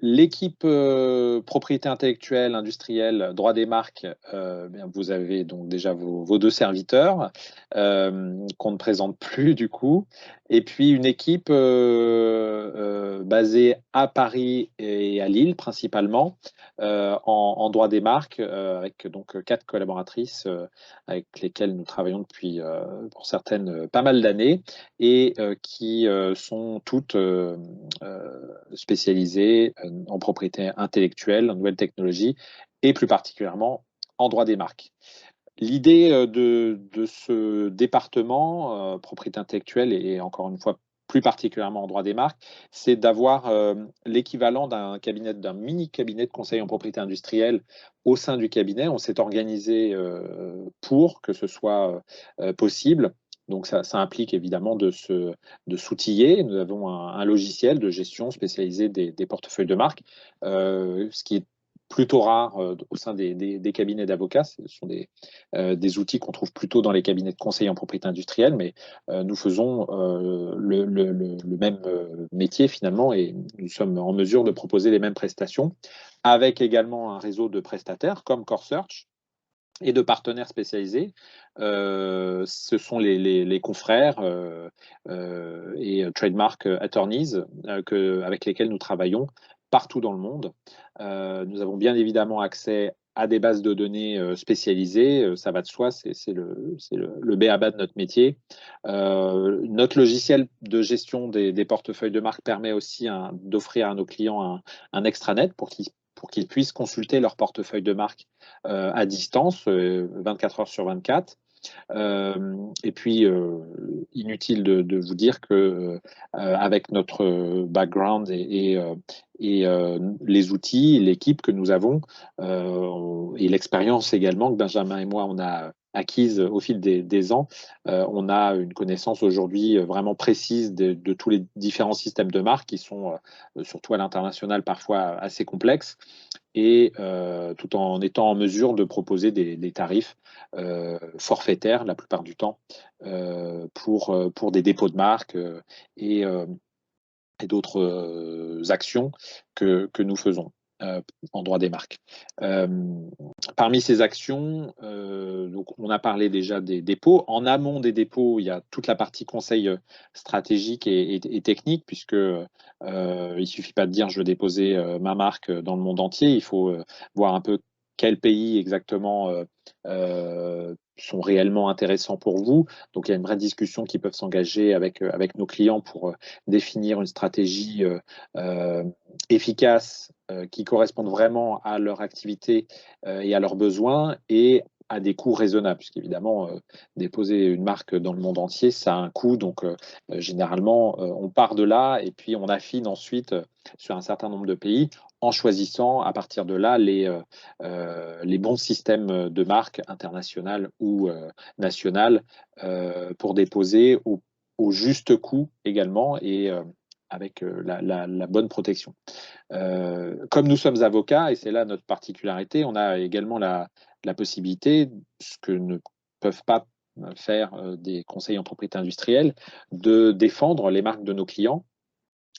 L'équipe propriété intellectuelle, industrielle, droit des marques, vous avez donc déjà vos deux serviteurs qu'on ne présente plus du coup. Et puis une équipe basée à Paris et à Lille principalement en droit des marques avec donc 4 collaboratrices avec lesquelles nous travaillons depuis pour certaines pas mal d'années et qui sont toutes spécialisées en propriété intellectuelle, en nouvelles technologies et plus particulièrement en droit des marques. L'idée de ce département propriété intellectuelle et encore une fois plus particulièrement en droit des marques, c'est d'avoir l'équivalent d'un mini cabinet de conseil en propriété industrielle au sein du cabinet. On s'est organisé pour que ce soit possible. Donc ça implique évidemment de s'outiller. Nous avons un logiciel de gestion spécialisé des portefeuilles de marque, ce qui est plutôt rare au sein des cabinets d'avocats. Ce sont des outils qu'on trouve plutôt dans les cabinets de conseil en propriété industrielle, mais nous faisons le même métier finalement et nous sommes en mesure de proposer les mêmes prestations avec également un réseau de prestataires comme CoreSearch et de partenaires spécialisés. Ce sont les confrères et trademark attorneys avec lesquels nous travaillons partout dans le monde. Nous avons bien évidemment accès à des bases de données spécialisées, ça va de soi, c'est le b.a.-ba de notre métier. Notre logiciel de gestion des portefeuilles de marque permet aussi d'offrir à nos clients un extranet pour qu'ils puissent consulter leur portefeuille de marque à distance, 24 heures sur 24. Et puis, inutile de vous dire que avec notre background et les outils, l'équipe que nous avons et l'expérience également que Benjamin et moi on a acquise au fil des ans, on a une connaissance aujourd'hui vraiment précise de tous les différents systèmes de marque qui sont surtout à l'international parfois assez complexes et tout en étant en mesure de proposer des tarifs forfaitaires la plupart du temps pour des dépôts de marque et d'autres actions que nous faisons en droit des marques. Parmi ces actions, donc on a parlé déjà des dépôts. En amont des dépôts, il y a toute la partie conseil stratégique et technique, puisque il ne suffit pas de dire je veux déposer ma marque dans le monde entier. Il faut voir un peu quels pays exactement sont réellement intéressants pour vous. Donc il y a une vraie discussion qui peut s'engager avec nos clients pour définir une stratégie efficace qui corresponde vraiment à leur activité et à leurs besoins et à des coûts raisonnables, puisqu'évidemment, déposer une marque dans le monde entier, ça a un coût. Donc, généralement, on part de là et puis on affine ensuite sur un certain nombre de pays en choisissant à partir de là les bons systèmes de marque internationales ou nationales pour déposer au juste coût également et avec la bonne protection. Comme nous sommes avocats, et c'est là notre particularité, on a également la possibilité, ce que ne peuvent pas faire des conseillers en propriété industrielle, de défendre les marques de nos clients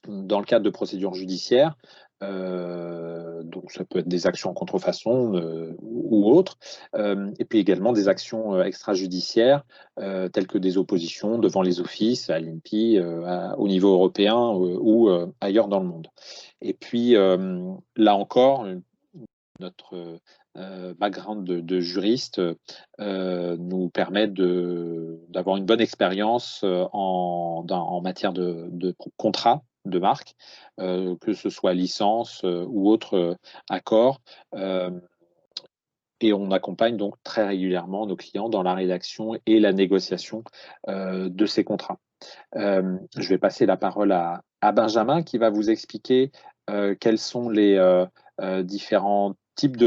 dans le cadre de procédures judiciaires. Donc ça peut être des actions en contrefaçon ou autres, et puis également des actions extrajudiciaires telles que des oppositions devant les offices, à l'INPI, au niveau européen ou ailleurs dans le monde. Et puis là encore, notre background de juriste nous permet d'avoir une bonne expérience en matière de contrat de marque, que ce soit licence ou autre accord. Et on accompagne donc très régulièrement nos clients dans la rédaction et la négociation de ces contrats. Je vais passer la parole à Benjamin qui va vous expliquer quels sont les différents types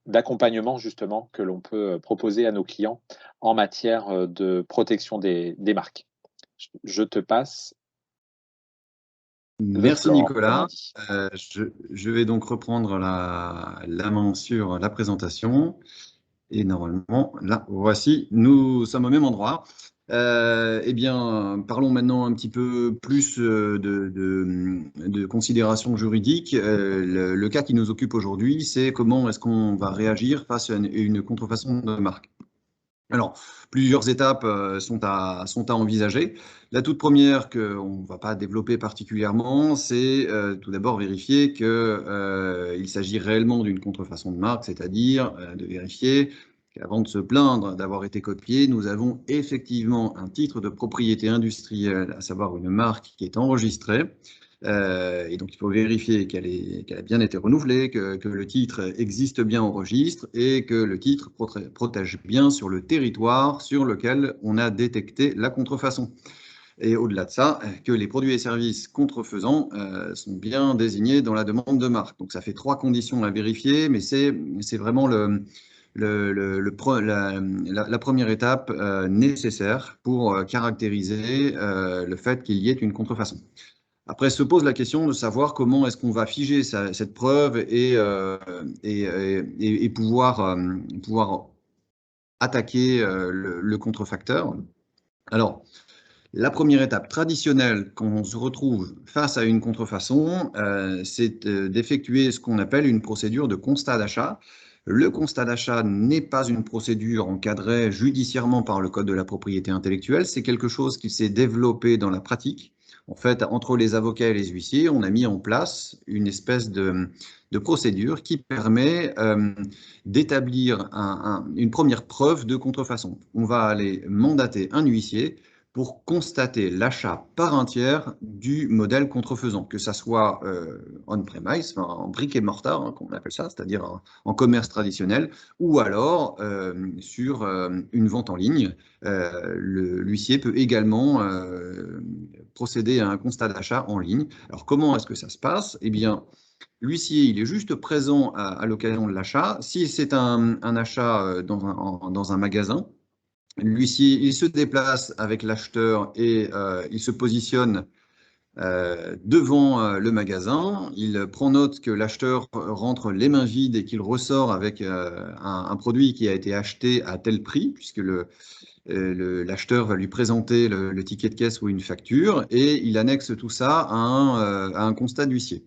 d'accompagnement justement que l'on peut proposer à nos clients en matière de protection des marques. Je te passe le Merci floor, comme on Nicolas. dit. Je vais donc reprendre la main sur la présentation. Et normalement, là, voici, nous sommes au même endroit. Eh bien, parlons maintenant un petit peu plus de considérations juridiques. Le cas qui nous occupe aujourd'hui, c'est comment est-ce qu'on va réagir face à une contrefaçon de marque. Alors, plusieurs étapes sont à envisager. La toute première qu'on ne va pas développer particulièrement, c'est tout d'abord vérifier qu'il s'agit réellement d'une contrefaçon de marque, c'est-à-dire de vérifier qu'avant de se plaindre d'avoir été copié, nous avons effectivement un titre de propriété industrielle, à savoir une marque qui est enregistrée. Et donc, il faut vérifier qu'elle a bien été renouvelée, que le titre existe bien au registre et que le titre protège bien sur le territoire sur lequel on a détecté la contrefaçon. Et au-delà de ça, que les produits et services contrefaisants sont bien désignés dans la demande de marque. Donc, ça fait 3 conditions à vérifier, mais c'est vraiment la première étape nécessaire pour caractériser le fait qu'il y ait une contrefaçon. Après, se pose la question de savoir comment est-ce qu'on va figer cette preuve et pouvoir attaquer le contrefacteur. Alors, la première étape traditionnelle quand on se retrouve face à une contrefaçon, c'est d'effectuer ce qu'on appelle une procédure de constat d'achat. Le constat d'achat n'est pas une procédure encadrée judiciairement par le Code de la propriété intellectuelle, c'est quelque chose qui s'est développé dans la pratique. En fait, entre les avocats et les huissiers, on a mis en place une espèce de procédure qui permet d'établir une première preuve de contrefaçon. On va aller mandater un huissier pour constater l'achat par un tiers du modèle contrefaisant, que ça soit on-premise, enfin, en brique et mortar, hein, comme on appelle ça, c'est-à-dire en commerce traditionnel, ou alors sur une vente en ligne. L'huissier peut également procéder à un constat d'achat en ligne. Alors, comment est-ce que ça se passe? Eh bien, l'huissier, il est juste présent à l'occasion de l'achat. Si c'est un achat dans un magasin, l'huissier, il se déplace avec l'acheteur et il se positionne devant le magasin. Il prend note que l'acheteur rentre les mains vides et qu'il ressort avec un produit qui a été acheté à tel prix, puisque l'acheteur va lui présenter le ticket de caisse ou une facture et il annexe tout ça à un constat d'huissier.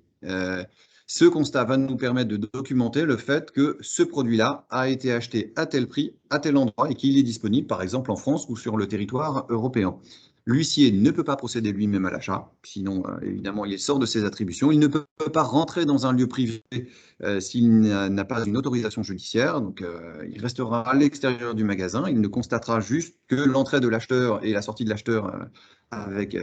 Ce constat va nous permettre de documenter le fait que ce produit-là a été acheté à tel prix, à tel endroit et qu'il est disponible, par exemple, en France ou sur le territoire européen. L'huissier ne peut pas procéder lui-même à l'achat, sinon, évidemment, il sort de ses attributions. Il ne peut pas rentrer dans un lieu privé s'il n'a pas une autorisation judiciaire. Donc, il restera à l'extérieur du magasin. Il ne constatera juste que l'entrée de l'acheteur et la sortie de l'acheteur avec,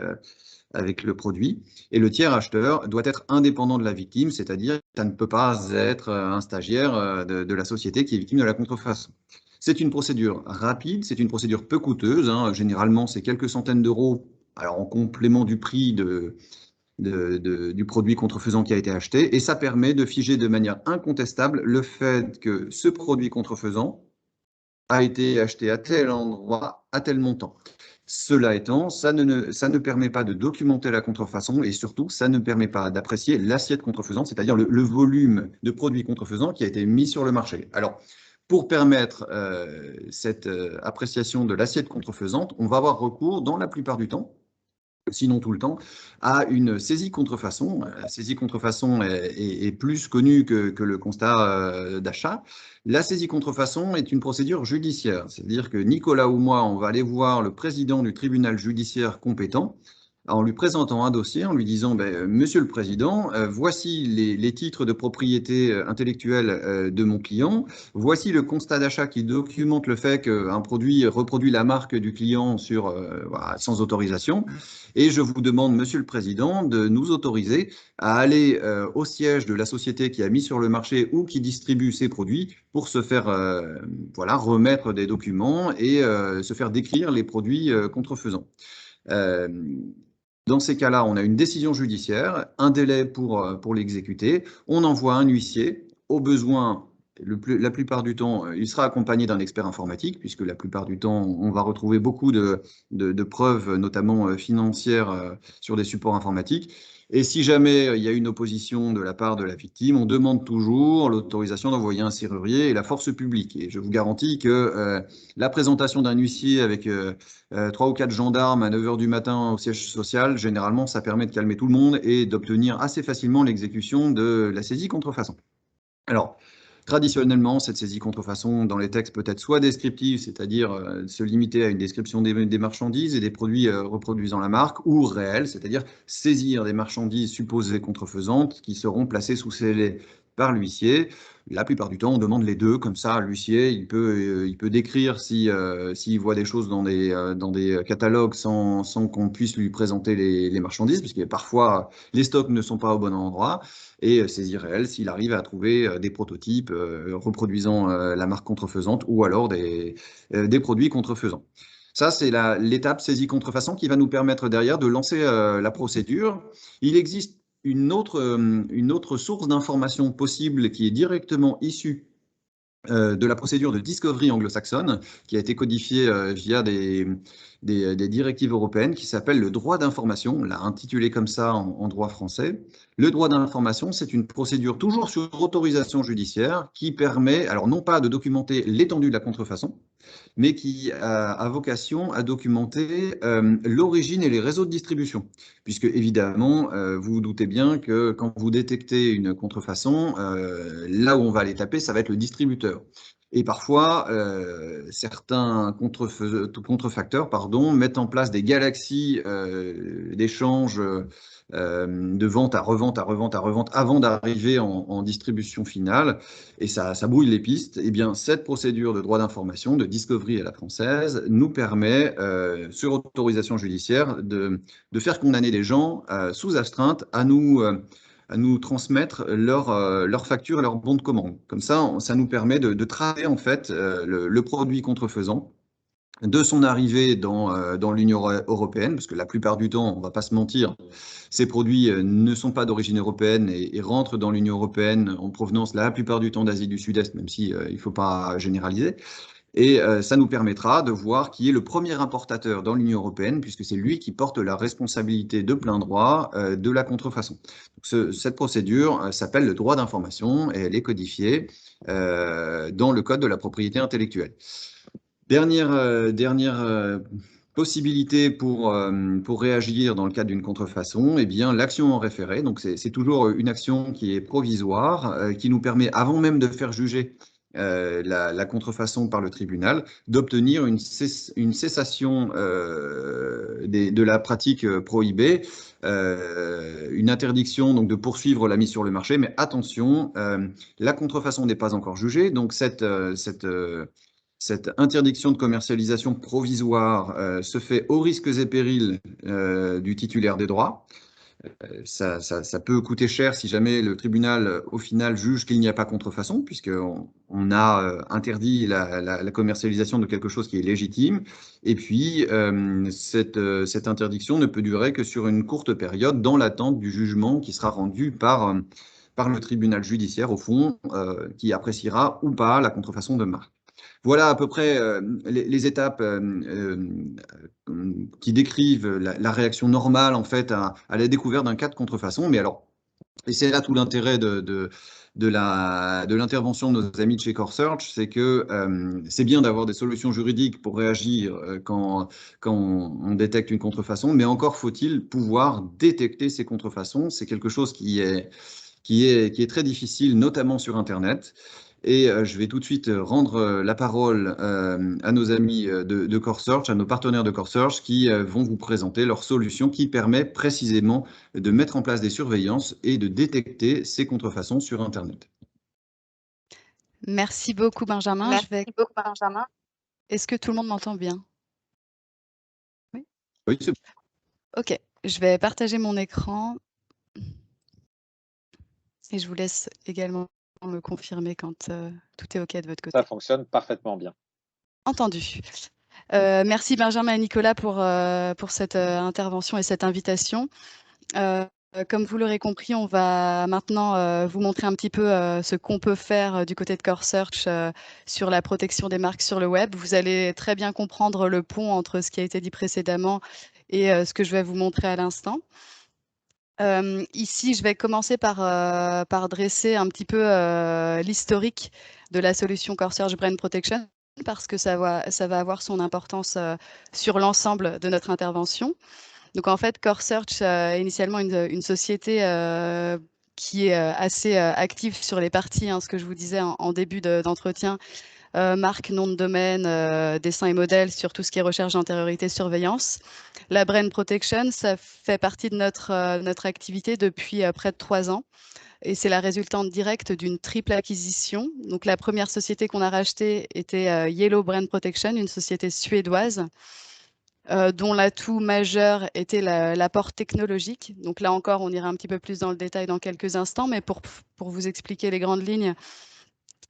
avec le produit. Et le tiers acheteur doit être indépendant de la victime, c'est-à-dire que ça ne peut pas être un stagiaire de la société qui est victime de la contrefaçon. C'est une procédure rapide, c'est une procédure peu coûteuse, hein. Généralement, c'est quelques centaines d'euros, alors en complément du prix du produit contrefaisant qui a été acheté, et ça permet de figer de manière incontestable le fait que ce produit contrefaisant a été acheté à tel endroit, à tel montant. Cela étant, ça ne permet pas de documenter la contrefaçon et surtout, ça ne permet pas d'apprécier l'assiette contrefaisante, c'est-à-dire le volume de produits contrefaisants qui a été mis sur le marché. Alors, pour permettre cette appréciation de l'assiette contrefaisante, on va avoir recours, dans la plupart du temps, sinon tout le temps, à une saisie contrefaçon. La saisie contrefaçon est plus connue que le constat d'achat. La saisie contrefaçon est une procédure judiciaire, c'est-à-dire que Nicolas ou moi, on va aller voir le président du tribunal judiciaire compétent en lui présentant un dossier, en lui disant Monsieur le Président, voici les titres de propriété intellectuelle de mon client, voici le constat d'achat qui documente le fait qu'un produit reproduit la marque du client voilà, sans autorisation, et je vous demande, Monsieur le Président, de nous autoriser à aller au siège de la société qui a mis sur le marché ou qui distribue ces produits pour se faire voilà, remettre des documents et se faire décrire les produits contrefaisants. Dans ces cas-là, on a une décision judiciaire, un délai pour l'exécuter, on envoie un huissier, au besoin la plupart du temps, il sera accompagné d'un expert informatique, puisque la plupart du temps, on va retrouver beaucoup de preuves, notamment financières, sur des supports informatiques. Et si jamais il y a une opposition de la part de la victime, on demande toujours l'autorisation d'envoyer un serrurier et la force publique. Et je vous garantis que la présentation d'un huissier avec 3 ou 4 gendarmes à 9 h du matin au siège social, généralement, ça permet de calmer tout le monde et d'obtenir assez facilement l'exécution de la saisie contrefaçon. Alors, traditionnellement, cette saisie contrefaçon dans les textes peut être soit descriptive, c'est-à-dire se limiter à une description des marchandises et des produits reproduisant la marque, ou réelle, c'est-à-dire saisir des marchandises supposées contrefaisantes qui seront placées sous scellé par l'huissier. La plupart du temps, on demande les deux, comme ça, l'huissier, il peut décrire s'il voit des choses dans des catalogues sans qu'on puisse lui présenter les marchandises, puisque parfois, les stocks ne sont pas au bon endroit, et saisie réelle s'il arrive à trouver des prototypes reproduisant la marque contrefaisante ou alors des produits contrefaisants. Ça, c'est l'étape saisie contrefaçon qui va nous permettre derrière de lancer la procédure. Il existe une autre source d'information possible qui est directement issue de la procédure de discovery anglo-saxonne, qui a été codifiée via des directives européennes, qui s'appelle le droit d'information. On l'a intitulé comme ça en droit français. Le droit d'information, c'est une procédure toujours sur autorisation judiciaire qui permet, alors non pas de documenter l'étendue de la contrefaçon, mais qui a vocation à documenter l'origine et les réseaux de distribution. Puisque, évidemment, vous vous doutez bien que quand vous détectez une contrefaçon, là où on va aller taper, ça va être le distributeur. Et parfois, certains contrefacteurs mettent en place des galaxies d'échanges de vente à revente, à revente, à revente, avant d'arriver en distribution finale, et ça brouille les pistes. Eh bien, cette procédure de droit d'information, de discovery à la française, nous permet, sur autorisation judiciaire, de faire condamner des gens sous astreinte à nous transmettre leur facture et leur bon de commande. Comme ça nous permet de tracer en fait le produit contrefaisant de son arrivée dans l'Union européenne, parce que la plupart du temps, on ne va pas se mentir, ces produits ne sont pas d'origine européenne et rentrent dans l'Union européenne en provenance la plupart du temps d'Asie du Sud-Est, même si il ne faut pas généraliser. Et ça nous permettra de voir qui est le premier importateur dans l'Union européenne, puisque c'est lui qui porte la responsabilité de plein droit de la contrefaçon. Donc cette procédure s'appelle le droit d'information et elle est codifiée dans le Code de la propriété intellectuelle. Dernière possibilité pour réagir dans le cadre d'une contrefaçon, eh bien l'action en référé. Donc c'est toujours une action qui est provisoire, qui nous permet, avant même de faire juger la contrefaçon par le tribunal, d'obtenir une cessation de la pratique prohibée, une interdiction donc de poursuivre la mise sur le marché. Mais attention, la contrefaçon n'est pas encore jugée, donc cette interdiction de commercialisation provisoire se fait aux risques et périls du titulaire des droits. Ça peut coûter cher si jamais le tribunal, au final, juge qu'il n'y a pas contrefaçon, puisqu'on a interdit la commercialisation de quelque chose qui est légitime. Et puis, cette interdiction ne peut durer que sur une courte période, dans l'attente du jugement qui sera rendu par le tribunal judiciaire, au fond, qui appréciera ou pas la contrefaçon de marque. Voilà à peu près les étapes qui décrivent la réaction normale en fait à la découverte d'un cas de contrefaçon. Mais alors, et c'est là tout l'intérêt de l'intervention de nos amis de chez CoreSearch, c'est que c'est bien d'avoir des solutions juridiques pour réagir quand on détecte une contrefaçon, mais encore faut-il pouvoir détecter ces contrefaçons. C'est quelque chose qui est très difficile, notamment sur Internet. Et je vais tout de suite rendre la parole à nos amis de CoreSearch, à nos partenaires de CoreSearch, qui vont vous présenter leur solution qui permet précisément de mettre en place des surveillances et de détecter ces contrefaçons sur Internet. Merci beaucoup, Benjamin. Merci beaucoup, Benjamin. Est-ce que tout le monde m'entend bien? Oui, c'est bon. Ok, je vais partager mon écran. Et je vous laisse également me confirmer quand tout est OK de votre côté. Ça fonctionne parfaitement bien. Entendu. Merci Benjamin et Nicolas pour cette intervention et cette invitation. Comme vous l'aurez compris, on va maintenant vous montrer un petit peu ce qu'on peut faire du côté de Core Search sur la protection des marques sur le web. Vous allez très bien comprendre le pont entre ce qui a été dit précédemment et ce que je vais vous montrer à l'instant. Ici, je vais commencer par dresser un petit peu l'historique de la solution Core Search Brand Protection parce que ça va avoir son importance sur l'ensemble de notre intervention. Donc en fait, Core Search est initialement une société qui est assez active sur les parties, ce que je vous disais en début d'entretien, marque, nom de domaine, dessin et modèle sur tout ce qui est recherche d'antériorité, surveillance. La Brand Protection, ça fait partie de notre activité depuis près de 3 ans. Et c'est la résultante directe d'une triple acquisition. Donc la première société qu'on a rachetée était Yellow Brand Protection, une société suédoise. Dont l'atout majeur était l'apport technologique. Donc là encore, on ira un petit peu plus dans le détail dans quelques instants, mais pour vous expliquer les grandes lignes,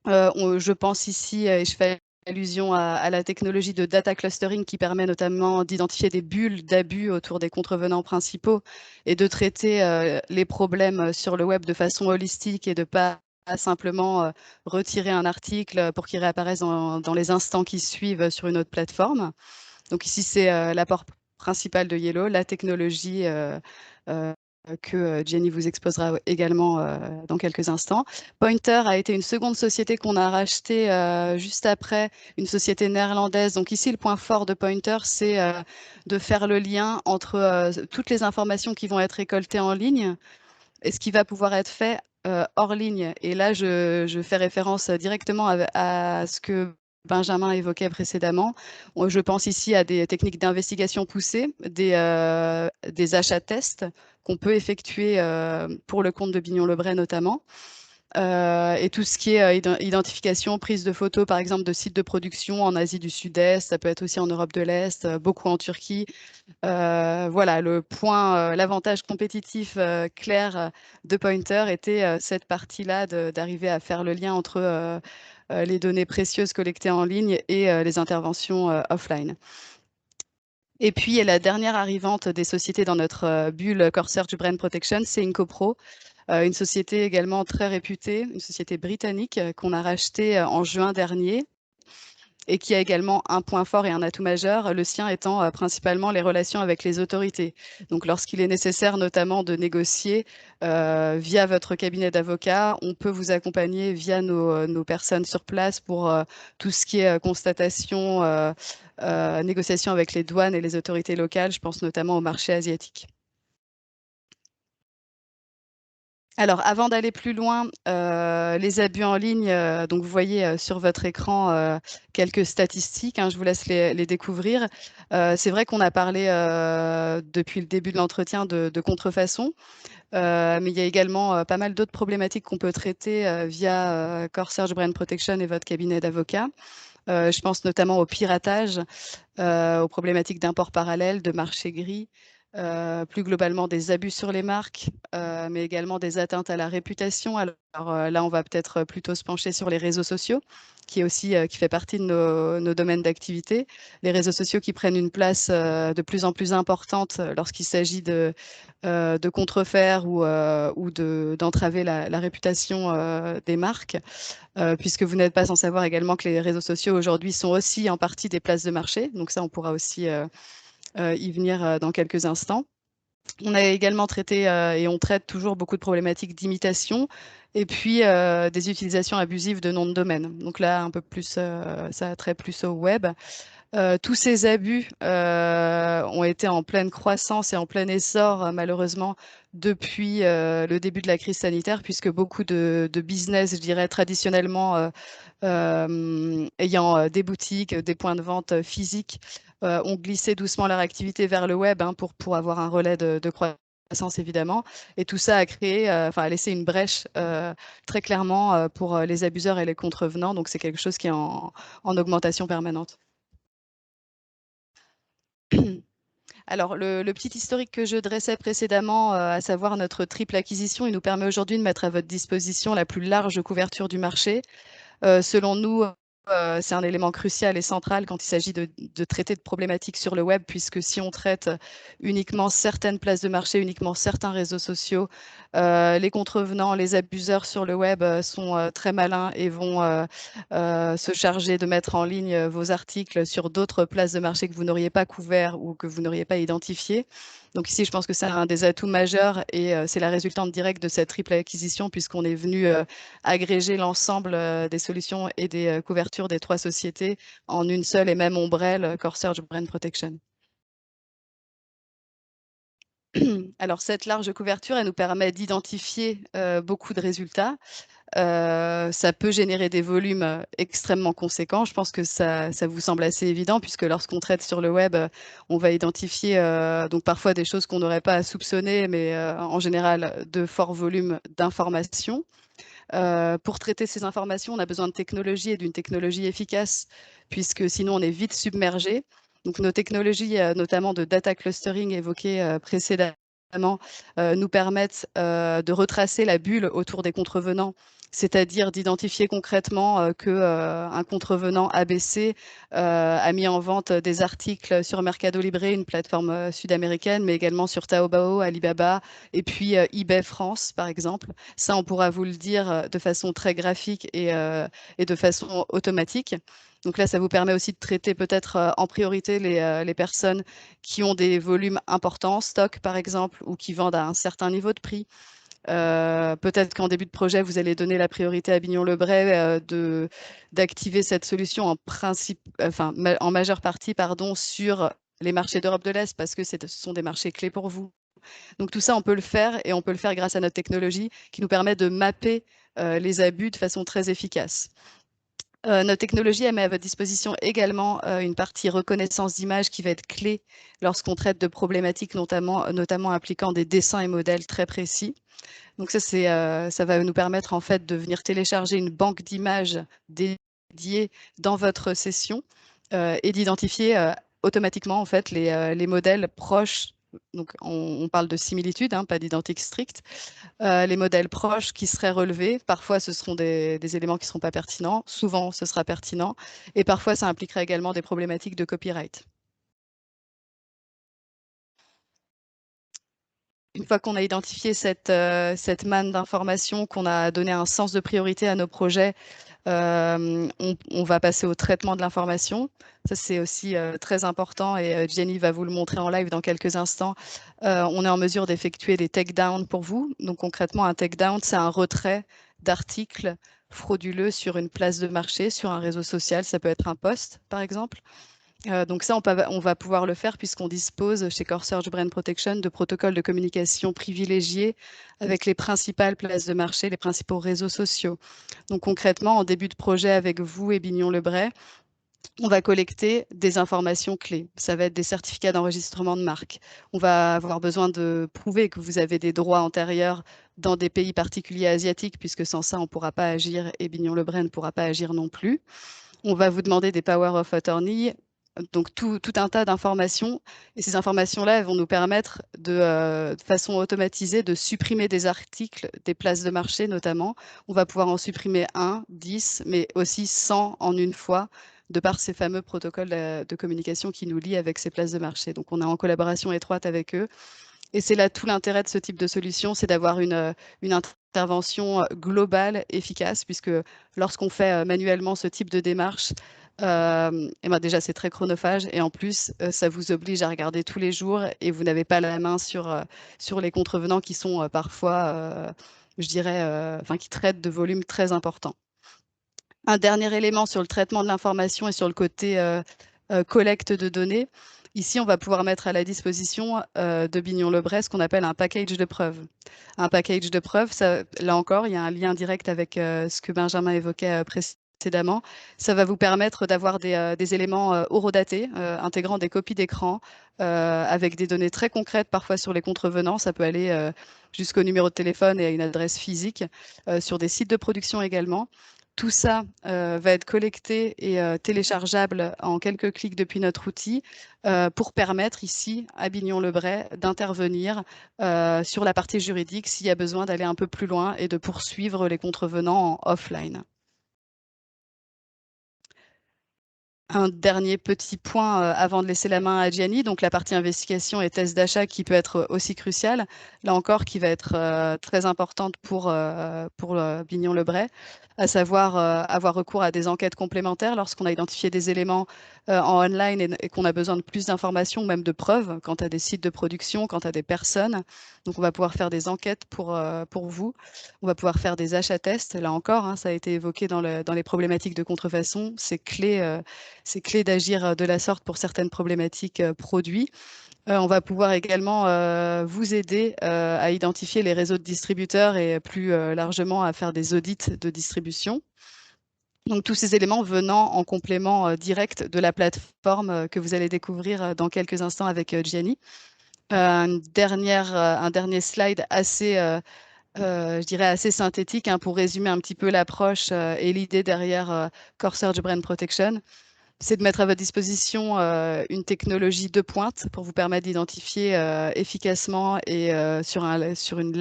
je pense ici, et je fais allusion à la technologie de data clustering qui permet notamment d'identifier des bulles d'abus autour des contrevenants principaux et de traiter les problèmes sur le web de façon holistique et de pas simplement retirer un article pour qu'il réapparaisse dans les instants qui suivent sur une autre plateforme. Donc ici, c'est l'apport principal de Yellow, la technologie que Jenny vous exposera également dans quelques instants. Pointer a été une seconde société qu'on a rachetée juste après, une société néerlandaise. Donc ici, le point fort de Pointer, c'est de faire le lien entre toutes les informations qui vont être récoltées en ligne et ce qui va pouvoir être fait hors ligne. Et là, je fais référence directement à ce que Benjamin évoquait précédemment. Je pense ici à des techniques d'investigation poussées, des achats tests qu'on peut effectuer pour le compte de Bignon-Lebray notamment. Et tout ce qui est identification, prise de photos, par exemple, de sites de production en Asie du Sud-Est, ça peut être aussi en Europe de l'Est, beaucoup en Turquie. Voilà, l'avantage compétitif clair de Pointer était cette partie-là d'arriver à faire le lien entre les données précieuses collectées en ligne et les interventions offline. Et puis, la dernière arrivante des sociétés dans notre bulle Core Search Brand Protection, c'est Incopro, une société également très réputée, une société britannique qu'on a rachetée en juin dernier et qui a également un point fort et un atout majeur, le sien étant principalement les relations avec les autorités. Donc lorsqu'il est nécessaire notamment de négocier via votre cabinet d'avocat, on peut vous accompagner via nos personnes sur place pour tout ce qui est constatation, négociation avec les douanes et les autorités locales, je pense notamment au marché asiatique. Alors, avant d'aller plus loin, les abus en ligne, donc vous voyez sur votre écran quelques statistiques, je vous laisse les découvrir. C'est vrai qu'on a parlé depuis le début de l'entretien de contrefaçon, mais il y a également pas mal d'autres problématiques qu'on peut traiter via Core Search Brand Protection et votre cabinet d'avocat. Je pense notamment au piratage, aux problématiques d'import parallèle, de marché gris, plus globalement des abus sur les marques, mais également des atteintes à la réputation. Alors là, on va peut-être plutôt se pencher sur les réseaux sociaux, qui fait partie de nos domaines d'activité. Les réseaux sociaux qui prennent une place de plus en plus importante lorsqu'il s'agit de contrefaire ou d'entraver la réputation des marques, puisque vous n'êtes pas sans savoir également que les réseaux sociaux aujourd'hui sont aussi en partie des places de marché. Donc ça, on pourra aussi y venir dans quelques instants. On a également traité et on traite toujours beaucoup de problématiques d'imitation et puis des utilisations abusives de noms de domaine. Donc là, un peu plus, ça a trait plus au web. Tous ces abus ont été en pleine croissance et en plein essor, malheureusement, depuis le début de la crise sanitaire, puisque beaucoup de business, je dirais, traditionnellement ayant des boutiques, des points de vente physiques, ont glissé doucement leur activité vers le web pour avoir un relais de croissance, évidemment. Et tout ça a créé, a laissé une brèche très clairement pour les abuseurs et les contrevenants. Donc, c'est quelque chose qui est en augmentation permanente. Alors, le petit historique que je dressais précédemment, à savoir notre triple acquisition, il nous permet aujourd'hui de mettre à votre disposition la plus large couverture du marché. Selon nous, c'est un élément crucial et central quand il s'agit de traiter de problématiques sur le web, puisque si on traite uniquement certaines places de marché, uniquement certains réseaux sociaux, les contrevenants, les abuseurs sur le web sont très malins et vont se charger de mettre en ligne vos articles sur d'autres places de marché que vous n'auriez pas couverts ou que vous n'auriez pas identifiées. Donc ici, je pense que c'est un des atouts majeurs et c'est la résultante directe de cette triple acquisition, puisqu'on est venu agréger l'ensemble des solutions et des couvertures des 3 sociétés en une seule et même ombrelle, Core Search Brand Protection. Alors, cette large couverture, elle nous permet d'identifier beaucoup de résultats. Ça peut générer des volumes extrêmement conséquents. Je pense que ça vous semble assez évident, puisque lorsqu'on traite sur le web, on va identifier donc parfois des choses qu'on n'aurait pas à soupçonner, mais en général de forts volumes d'informations. Pour traiter ces informations, on a besoin de technologie et d'une technologie efficace, puisque sinon on est vite submergé. Donc nos technologies, notamment de data clustering évoquées précédemment, nous permettent de retracer la bulle autour des contrevenants, c'est-à-dire d'identifier concrètement qu'un contrevenant ABC a mis en vente des articles sur Mercado Libre, une plateforme sud-américaine, mais également sur Taobao, Alibaba, et puis eBay France, par exemple. Ça, on pourra vous le dire de façon très graphique et de façon automatique. Donc là, ça vous permet aussi de traiter peut-être en priorité les personnes qui ont des volumes importants en stock, par exemple, ou qui vendent à un certain niveau de prix. Peut-être qu'en début de projet, vous allez donner la priorité à Bignon-le-Bray d'activer cette solution en majeure partie sur les marchés d'Europe de l'Est, parce que ce sont des marchés clés pour vous. Donc tout ça, on peut le faire, et on peut le faire grâce à notre technologie qui nous permet de mapper les abus de façon très efficace. Notre technologie, elle met à votre disposition également une partie reconnaissance d'image qui va être clé lorsqu'on traite de problématiques notamment impliquant des dessins et modèles très précis. Donc ça va nous permettre en fait de venir télécharger une banque d'images dédiée dans votre session et d'identifier automatiquement en fait les modèles proches. Donc on parle de similitude, pas d'identique strict. Les modèles proches qui seraient relevés, parfois ce seront des éléments qui ne seront pas pertinents, souvent ce sera pertinent, et parfois ça impliquerait également des problématiques de copyright. Une fois qu'on a identifié cette manne d'informations, qu'on a donné un sens de priorité à nos projets, on va passer au traitement de l'information. Ça, c'est aussi très important et Jenny va vous le montrer en live dans quelques instants. On est en mesure d'effectuer des takedowns pour vous. Donc concrètement, un takedown, c'est un retrait d'articles frauduleux sur une place de marché, sur un réseau social. Ça peut être un post, par exemple. Donc ça, on va pouvoir le faire puisqu'on dispose chez Core Search Brand Protection de protocoles de communication privilégiés avec les principales places de marché, les principaux réseaux sociaux. Donc concrètement, en début de projet avec vous et Bignon-le-Bray, on va collecter des informations clés. Ça va être des certificats d'enregistrement de marque. On va avoir besoin de prouver que vous avez des droits antérieurs dans des pays particuliers asiatiques, puisque sans ça, on ne pourra pas agir et Bignon-le-Bray ne pourra pas agir non plus. On va vous demander des power of attorney, donc tout un tas d'informations. Et ces informations-là vont nous permettre de façon automatisée de supprimer des articles, des places de marché notamment. On va pouvoir en supprimer 1, 10, mais aussi 100 en une fois, de par ces fameux protocoles de communication qui nous lient avec ces places de marché. Donc on est en collaboration étroite avec eux. Et c'est là tout l'intérêt de ce type de solution, c'est d'avoir une intervention globale, efficace, puisque lorsqu'on fait manuellement ce type de démarche, et ben déjà c'est très chronophage, et en plus ça vous oblige à regarder tous les jours, et vous n'avez pas la main sur les contrevenants qui sont parfois, je dirais, qui traitent de volumes très importants. Un dernier élément sur le traitement de l'information et sur le côté collecte de données. Ici, on va pouvoir mettre à la disposition de Bignon-le-Bray ce qu'on appelle un package de preuves. Un package de preuves, là encore, il y a un lien direct avec ce que Benjamin évoquait précédemment. Ça va vous permettre d'avoir des éléments horodatés, intégrant des copies d'écran, avec des données très concrètes, parfois sur les contrevenants. Ça peut aller jusqu'au numéro de téléphone et à une adresse physique, sur des sites de production également. Tout ça va être collecté et téléchargeable en quelques clics depuis notre outil pour permettre ici à Bignon-le-Bray d'intervenir sur la partie juridique s'il y a besoin d'aller un peu plus loin et de poursuivre les contrevenants en offline. Un dernier petit point avant de laisser la main à Gianni, donc la partie investigation et test d'achat qui peut être aussi cruciale, là encore qui va être très importante pour Bignon-Lebray, à savoir avoir recours à des enquêtes complémentaires lorsqu'on a identifié des éléments en online et qu'on a besoin de plus d'informations, même de preuves, quant à des sites de production, quant à des personnes. Donc on va pouvoir faire des enquêtes pour vous. On va pouvoir faire des achats tests. Là encore, hein, ça a été évoqué dans les problématiques de contrefaçon. C'est clé d'agir de la sorte pour certaines problématiques produits. On va pouvoir également vous aider à identifier les réseaux de distributeurs et plus largement à faire des audits de distribution. Donc tous ces éléments venant en complément direct de la plateforme que vous allez découvrir dans quelques instants avec Gianni. Un dernier slide assez, je dirais assez synthétique hein, pour résumer un petit peu l'approche et l'idée derrière Core Search Brand Protection. C'est de mettre à votre disposition une technologie de pointe pour vous permettre d'identifier efficacement et sur une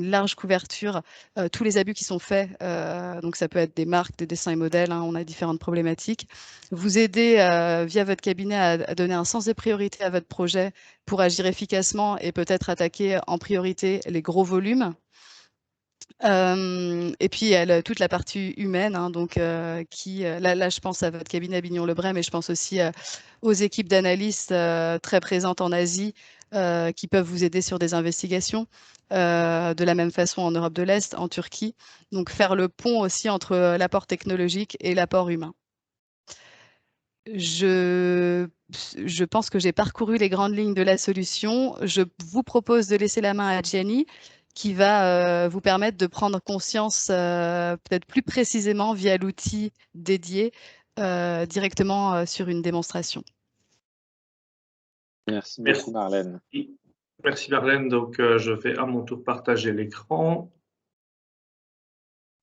large couverture tous les abus qui sont faits. Donc ça peut être des marques, des dessins et modèles, hein, on a différentes problématiques. Vous aider via votre cabinet à donner un sens de priorité à votre projet pour agir efficacement et peut-être attaquer en priorité les gros volumes. Et puis toute la partie humaine, hein, donc là, je pense à votre cabinet Bignon-Lebray, mais je pense aussi aux équipes d'analystes très présentes en Asie qui peuvent vous aider sur des investigations. De la même façon en Europe de l'Est, en Turquie. Donc faire le pont aussi entre l'apport technologique et l'apport humain. Je pense que j'ai parcouru les grandes lignes de la solution. Je vous propose de laisser la main à Gianni, qui va vous permettre de prendre conscience peut-être plus précisément via l'outil dédié directement sur une démonstration. Merci beaucoup, Marlène. Merci, Marlène. Donc, je vais à mon tour partager l'écran.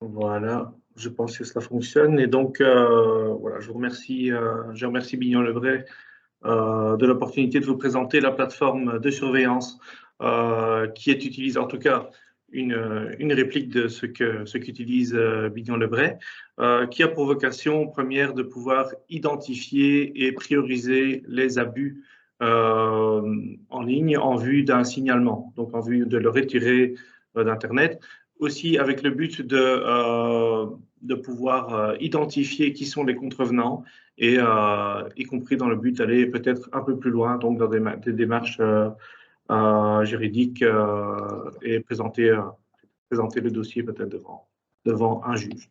Voilà, je pense que cela fonctionne. Et donc, voilà, je remercie Bignon-Lebray de l'opportunité de vous présenter la plateforme de surveillance qui est utilisée, en tout cas une réplique de ce qu'utilise Bignon-Lebray, qui a pour vocation première de pouvoir identifier et prioriser les abus en ligne en vue d'un signalement, donc en vue de le retirer d'Internet, aussi avec le but de pouvoir identifier qui sont les contrevenants et y compris dans le but d'aller peut-être un peu plus loin, donc dans des démarches juridiques et présenter le dossier peut-être devant un juge.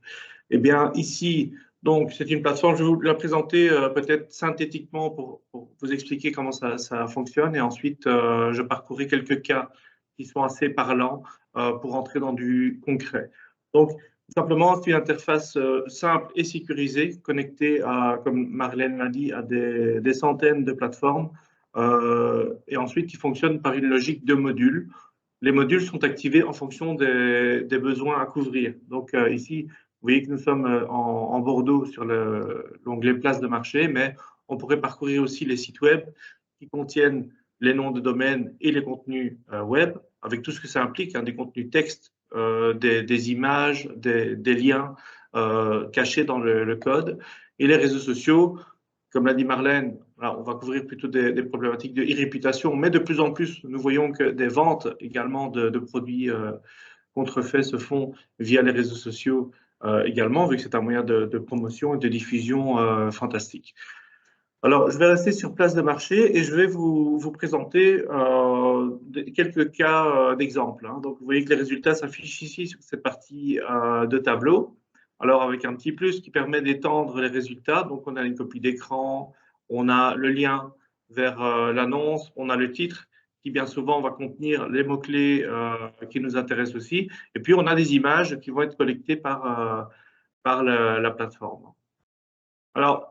Eh bien, ici, donc, c'est une plateforme, je vais vous la présenter peut-être synthétiquement pour vous expliquer comment ça fonctionne et ensuite, je parcourrai quelques cas qui sont assez parlants pour entrer dans du concret. Donc, simplement, c'est une interface simple et sécurisée, connectée à, comme Marlène l'a dit, à des centaines de plateformes et ensuite qui fonctionne par une logique de modules. Les modules sont activés en fonction des besoins à couvrir. Donc ici, vous voyez que nous sommes en Bordeaux sur l'onglet place de marché, mais on pourrait parcourir aussi les sites web qui contiennent les noms de domaine et les contenus web, avec tout ce que ça implique, hein, des contenus texte, des images, des liens cachés dans le code, et les réseaux sociaux. Comme l'a dit Marlène, on va couvrir plutôt des problématiques de e-réputation, mais de plus en plus, nous voyons que des ventes également de produits contrefaits se font via les réseaux sociaux également, vu que c'est un moyen de promotion et de diffusion fantastique. Alors, je vais rester sur place de marché et je vais vous présenter quelques cas d'exemple. Hein. Donc, vous voyez que les résultats s'affichent ici sur cette partie de tableau. Alors, avec un petit plus qui permet d'étendre les résultats. Donc, on a une copie d'écran, on a le lien vers l'annonce, on a le titre qui bien souvent va contenir les mots-clés qui nous intéressent aussi. Et puis, on a des images qui vont être collectées par la plateforme. Alors,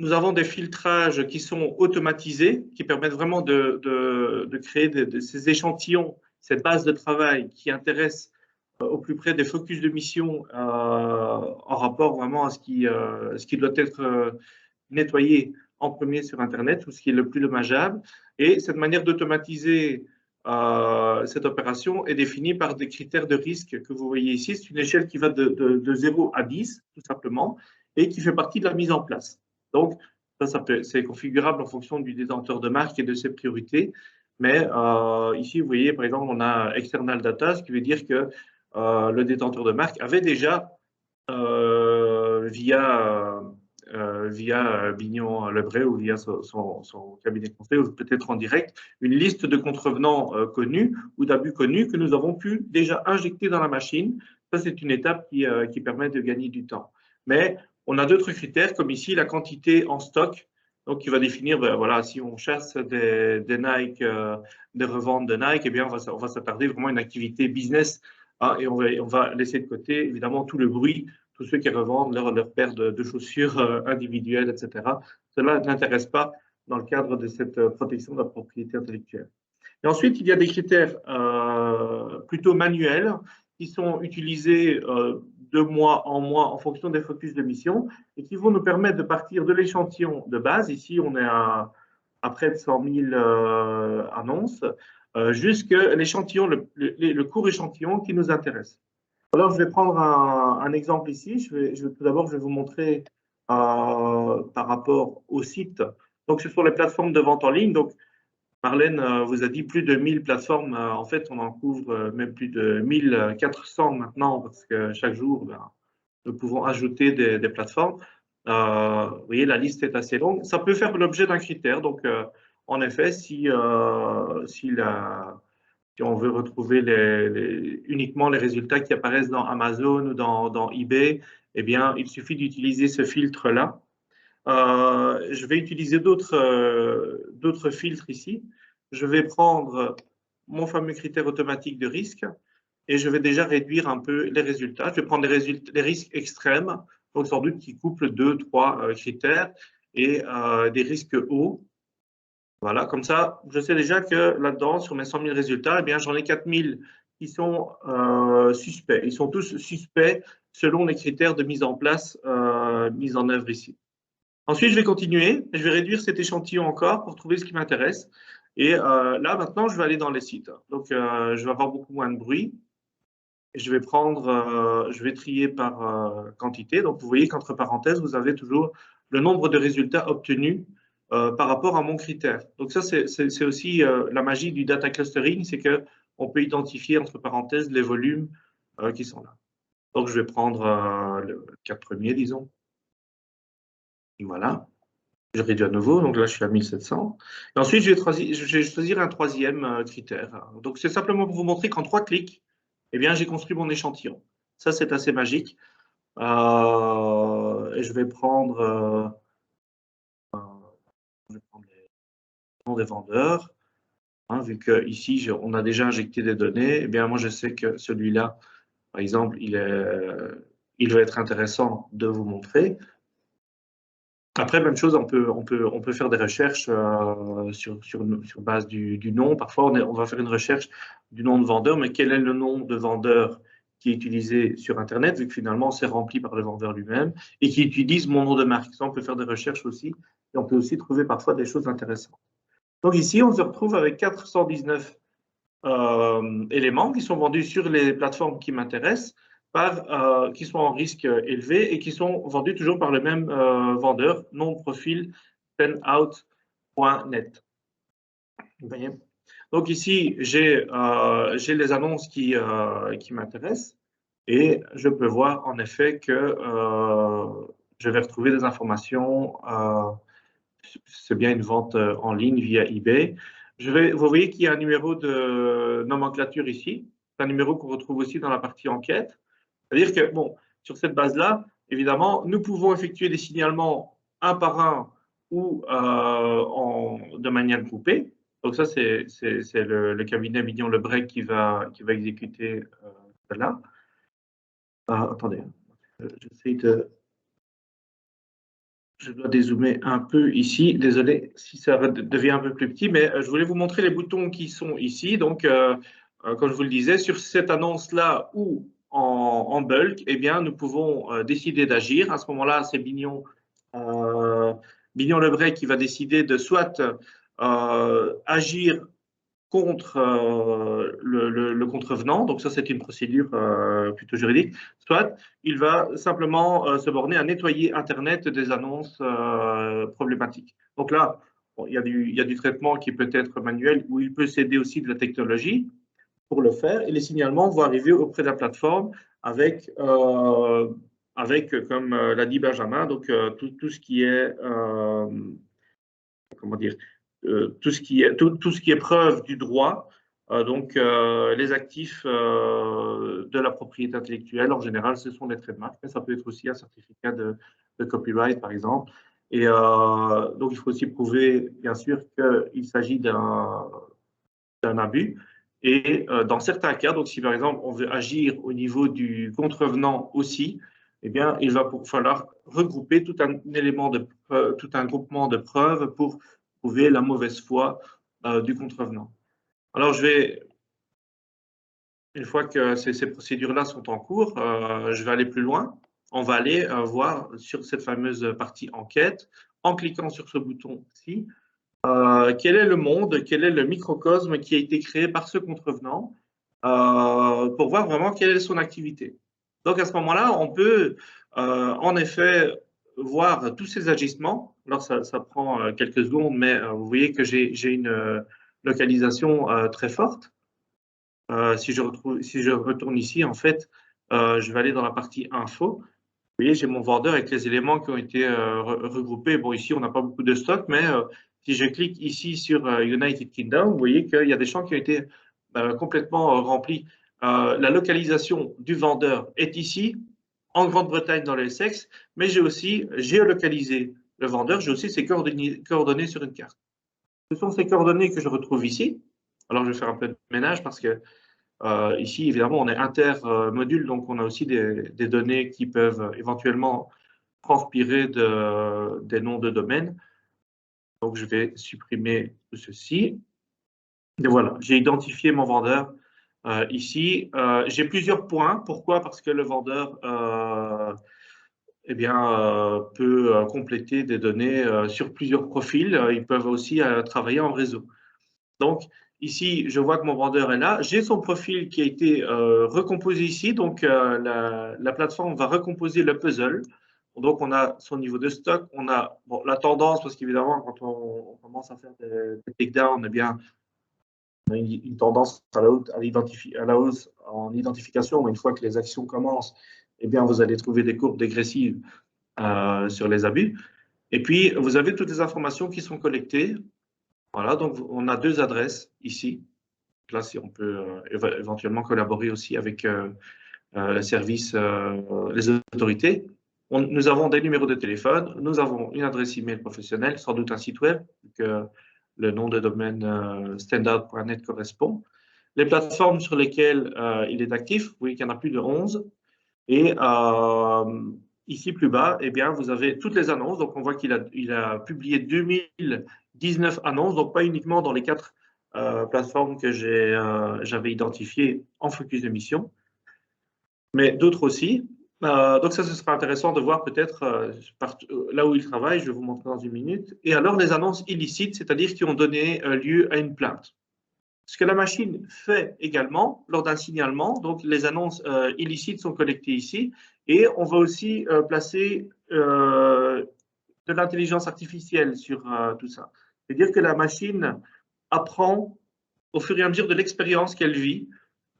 nous avons des filtrages qui sont automatisés, qui permettent vraiment de créer ces échantillons, cette base de travail qui intéresse au plus près des focus de mission en rapport vraiment à ce qui doit être nettoyé en premier sur Internet, ou ce qui est le plus dommageable. Et cette manière d'automatiser cette opération est définie par des critères de risque que vous voyez ici. C'est une échelle qui va de 0 à 10, tout simplement. et qui fait partie de la mise en place. Donc, c'est configurable en fonction du détenteur de marque et de ses priorités. Mais ici, vous voyez, par exemple, on a external data, ce qui veut dire que le détenteur de marque avait déjà, via Bignon-Lebray ou via son cabinet de conseil, ou peut-être en direct, une liste de contrevenants connus ou d'abus connus que nous avons pu déjà injecter dans la machine. Ça, c'est une étape qui permet de gagner du temps. Mais on a d'autres critères, comme ici, la quantité en stock, donc qui va définir, ben, voilà, si on chasse des Nike, des reventes de Nike, eh bien, on va s'attarder vraiment à une activité business, hein, et on va laisser de côté, évidemment, tout le bruit, tous ceux qui revendent leur paire de chaussures individuelles, etc. Cela n'intéresse pas dans le cadre de cette protection de la propriété intellectuelle. Et ensuite, il y a des critères plutôt manuels qui sont utilisés de mois en mois en fonction des focus de mission et qui vont nous permettre de partir de l'échantillon de base. Ici, on est à près de 100 000 annonces, jusqu'à l'échantillon, le court échantillon qui nous intéresse. Alors, je vais prendre un exemple ici. Tout d'abord, je vais vous montrer par rapport au site. Donc, ce sont les plateformes de vente en ligne. Donc, Marlène vous a dit plus de 1000 plateformes. En fait, on en couvre même plus de 1400 maintenant parce que chaque jour, nous pouvons ajouter des plateformes. Vous voyez, la liste est assez longue. Ça peut faire l'objet d'un critère. Donc, en effet, si on veut retrouver uniquement les résultats qui apparaissent dans Amazon ou dans eBay, eh bien, il suffit d'utiliser ce filtre-là. Je vais utiliser d'autres filtres ici. Je vais prendre mon fameux critère automatique de risque et je vais déjà réduire un peu les résultats. Je vais prendre les risques extrêmes, donc sans doute qui couplent 2, 3 critères et des risques hauts. Voilà, comme ça, je sais déjà que là-dedans, sur mes 100 000 résultats, eh bien, j'en ai 4 000 qui sont suspects. Ils sont tous suspects selon les critères de mise en place, mise en œuvre ici. Ensuite, je vais continuer. Je vais réduire cet échantillon encore pour trouver ce qui m'intéresse. Et là, maintenant, je vais aller dans les sites. Donc, je vais avoir beaucoup moins de bruit. Et je vais trier par quantité. Donc, vous voyez qu'entre parenthèses, vous avez toujours le nombre de résultats obtenus par rapport à mon critère. Donc ça, c'est aussi la magie du data clustering, c'est qu'on peut identifier entre parenthèses les volumes qui sont là. Donc je vais prendre les 4 premiers, disons. Et voilà. Je réduis à nouveau, donc là je suis à 1700. Et ensuite, je vais choisir un troisième critère. Donc c'est simplement pour vous montrer qu'en 3 clics, eh bien, j'ai construit mon échantillon. Ça, c'est assez magique. Et je vais prendre des vendeurs, hein, vu qu'ici, on a déjà injecté des données, eh bien, moi, je sais que celui-là, par exemple, il va être intéressant de vous montrer. Après, même chose, on peut faire des recherches sur base du nom. Parfois, on va faire une recherche du nom de vendeur, mais quel est le nom de vendeur qui est utilisé sur Internet, vu que finalement, c'est rempli par le vendeur lui-même, et qui utilise mon nom de marque. Ça, on peut faire des recherches aussi, et on peut aussi trouver parfois des choses intéressantes. Donc ici, on se retrouve avec 419 éléments qui sont vendus sur les plateformes qui m'intéressent, qui sont en risque élevé et qui sont vendus toujours par le même vendeur, non-profil penout.net. Donc ici, j'ai les annonces qui m'intéressent et je peux voir en effet que je vais retrouver des informations. C'est bien une vente en ligne via eBay. Vous voyez qu'il y a un numéro de nomenclature ici. C'est un numéro qu'on retrouve aussi dans la partie enquête. C'est-à-dire que, bon, sur cette base-là, évidemment, nous pouvons effectuer des signalements un par un ou de manière groupée. Donc ça, c'est le cabinet Bignon-Lebray qui va exécuter cela. Attendez, j'essaie de... Je dois dézoomer un peu ici. Désolé si ça devient un peu plus petit, mais je voulais vous montrer les boutons qui sont ici. Donc, comme je vous le disais, sur cette annonce-là ou en bulk, eh bien, nous pouvons décider d'agir. À ce moment-là, c'est Bignon-Lebray qui va décider de soit agir contre le contrevenant, donc ça c'est une procédure plutôt juridique, soit il va simplement se borner à nettoyer Internet des annonces problématiques. Donc là, bon, il y a du traitement qui peut être manuel, où il peut s'aider aussi de la technologie pour le faire, et les signalements vont arriver auprès de la plateforme avec, comme l'a dit Benjamin, donc tout ce qui est, comment dire, tout ce qui est preuve du droit, donc les actifs de la propriété intellectuelle, en général, ce sont des traits de marque, mais ça peut être aussi un certificat de copyright, par exemple. Et donc, il faut aussi prouver, bien sûr, qu'il s'agit d'un abus. Et dans certains cas, donc si par exemple on veut agir au niveau du contrevenant aussi, eh bien, il va falloir regrouper tout un élément tout un groupement de preuves pour prouver la mauvaise foi du contrevenant. Alors, une fois que ces procédures-là sont en cours, je vais aller plus loin. On va aller voir sur cette fameuse partie enquête, en cliquant sur ce bouton-ci, quel est le monde, quel est le microcosme qui a été créé par ce contrevenant pour voir vraiment quelle est son activité. Donc à ce moment-là, on peut en effet voir tous ces agissements. Alors ça prend quelques secondes, mais vous voyez que j'ai une localisation très forte. Si je retourne ici, en fait, je vais aller dans la partie info. Vous voyez, j'ai mon vendeur avec les éléments qui ont été regroupés. Bon, ici, on n'a pas beaucoup de stock, mais si je clique ici sur United Kingdom, vous voyez qu'il y a des champs qui ont été complètement remplis. La localisation du vendeur est ici, en Grande-Bretagne, dans le Essex, mais j'ai aussi géolocalisé le vendeur, j'ai aussi ses coordonnées sur une carte. Ce sont ces coordonnées que je retrouve ici. Alors, je vais faire un peu de ménage parce que ici, évidemment, on est inter-module, donc on a aussi des données qui peuvent éventuellement transpirer des noms de domaine. Donc, je vais supprimer tout ceci. Et voilà, j'ai identifié mon vendeur ici. J'ai plusieurs points. Pourquoi? Parce que le vendeur eh bien, peut compléter des données sur plusieurs profils. Ils peuvent aussi travailler en réseau. Donc, ici, je vois que mon vendeur est là. J'ai son profil qui a été recomposé ici. Donc, la plateforme va recomposer le puzzle. Donc, on a son niveau de stock. On a bon, la tendance, parce qu'évidemment, quand on commence à faire des takedowns, eh bien, on a une tendance à la hausse en identification. Mais une fois que les actions commencent, eh bien, vous allez trouver des courbes dégressives sur les abus. Et puis, vous avez toutes les informations qui sont collectées. Voilà, donc on a deux adresses ici. Là, si on peut éventuellement collaborer aussi avec le service, les autorités. Nous avons des numéros de téléphone, nous avons une adresse email professionnelle, sans doute un site web, que le nom de domaine standard.net correspond. Les plateformes sur lesquelles il est actif, vous voyez qu'il y en a plus de 11. Et ici, plus bas, eh bien, vous avez toutes les annonces. Donc, on voit qu'il a publié 2019 annonces, donc pas uniquement dans les 4 plateformes que j'avais identifiées en focus de mission, mais d'autres aussi. Donc, ça, ce sera intéressant de voir peut-être là où il travaille. Je vais vous montrer dans une minute. Et alors, les annonces illicites, c'est-à-dire qui ont donné lieu à une plainte. Ce que la machine fait également lors d'un signalement, donc les annonces illicites sont collectées ici, et on va aussi placer de l'intelligence artificielle sur tout ça. C'est-à-dire que la machine apprend au fur et à mesure de l'expérience qu'elle vit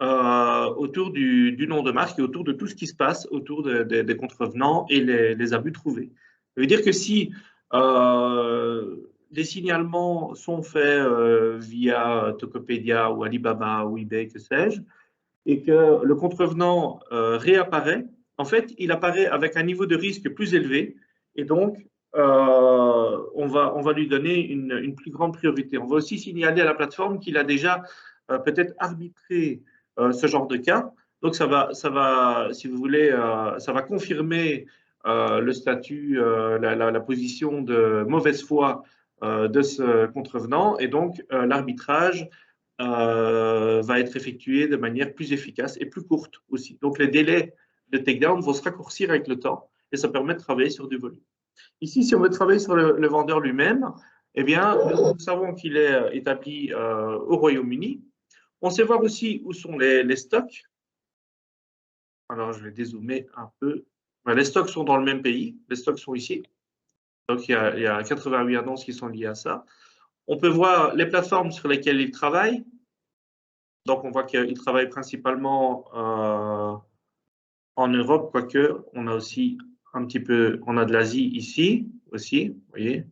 autour du nom de marque et autour de tout ce qui se passe autour des contrevenants et les abus trouvés. Ça veut dire que si des signalements sont faits via Tokopedia ou Alibaba ou eBay, que sais-je, et que le contrevenant réapparaît, en fait, il apparaît avec un niveau de risque plus élevé, et donc on va lui donner une plus grande priorité. On va aussi signaler à la plateforme qu'il a déjà peut-être arbitré ce genre de cas. Donc ça va, si vous voulez, ça va confirmer le statut, la position de mauvaise foi de ce contrevenant, et donc l'arbitrage va être effectué de manière plus efficace et plus courte aussi. Donc les délais de takedown vont se raccourcir avec le temps, et ça permet de travailler sur du volume. Ici, si on veut travailler sur le vendeur lui-même, Eh bien, nous savons qu'il est établi au Royaume-Uni. On sait voir aussi où sont les stocks. Alors, je vais dézoomer un peu. Les stocks sont dans le même pays. Les stocks sont ici. Donc, il y a 88 annonces qui sont liées à ça. On peut voir les plateformes sur lesquelles ils travaillent. Donc, on voit qu'ils travaillent principalement en Europe, quoique on a aussi un petit peu, on a de l'Asie ici aussi, vous voyez.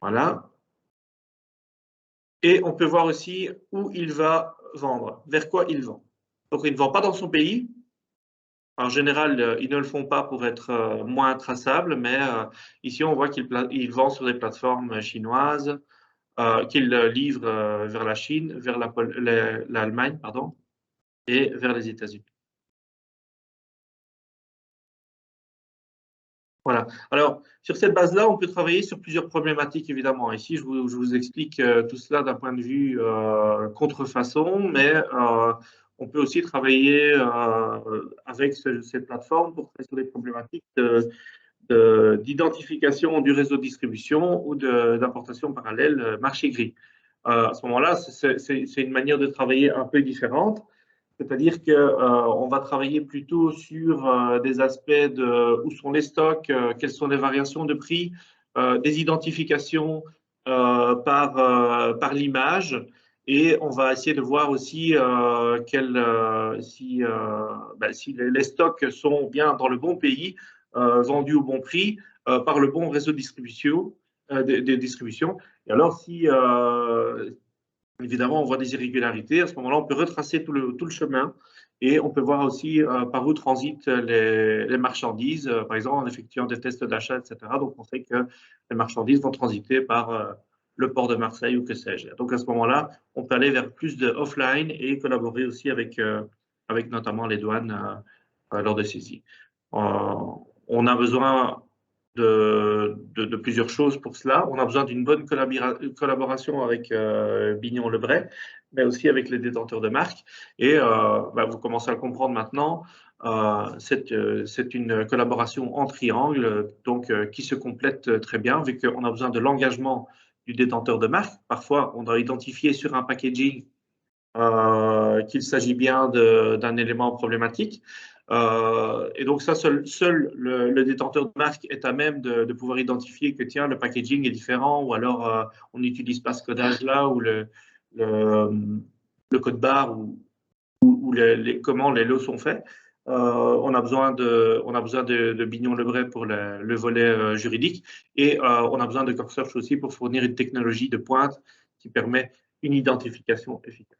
Voilà. Et on peut voir aussi où il va vendre, vers quoi il vend. Donc, il ne vend pas dans son pays. En général, ils ne le font pas pour être moins traçables, mais ici, on voit qu'il vend sur des plateformes chinoises, qu'il livre vers la Chine, vers l'Allemagne, pardon, et vers les États-Unis. Voilà. Alors, sur cette base-là, on peut travailler sur plusieurs problématiques, évidemment. Ici, je vous explique tout cela d'un point de vue contrefaçon, mais on peut aussi travailler avec cette plateforme pour travailler sur des problématiques d'identification du réseau de distribution ou d'importation parallèle marché gris. À ce moment-là, c'est une manière de travailler un peu différente. C'est-à-dire qu'on va travailler plutôt sur des aspects de où sont les stocks, quelles sont les variations de prix, des identifications par l'image. Et on va essayer de voir aussi si les stocks sont bien dans le bon pays, vendus au bon prix, par le bon réseau de distribution. Et alors, si évidemment, on voit des irrégularités. À ce moment-là, on peut retracer tout le chemin et on peut voir aussi par où transitent les marchandises, par exemple en effectuant des tests d'achat, etc. Donc, on sait que les marchandises vont transiter par le port de Marseille ou que sais-je. Donc, à ce moment-là, on peut aller vers plus de offline et collaborer aussi avec notamment les douanes lors de saisie. On a besoin de plusieurs choses pour cela. On a besoin d'une bonne collaboration avec Bignon-Lebray, mais aussi avec les détenteurs de marques. Et vous commencez à le comprendre maintenant, c'est une collaboration en triangle, donc qui se complète très bien, vu qu'on a besoin de l'engagement du détenteur de marque. Parfois, on doit identifier sur un packaging qu'il s'agit bien d'un élément problématique. Et donc ça, seul le détenteur de marque est à même de pouvoir identifier que tiens, le packaging est différent, ou alors on n'utilise pas ce codage-là, ou le code barre, ou comment les lots sont faits. On a besoin de Bignon-Lebray pour le volet juridique, et on a besoin de CoreSearch aussi pour fournir une technologie de pointe qui permet une identification efficace.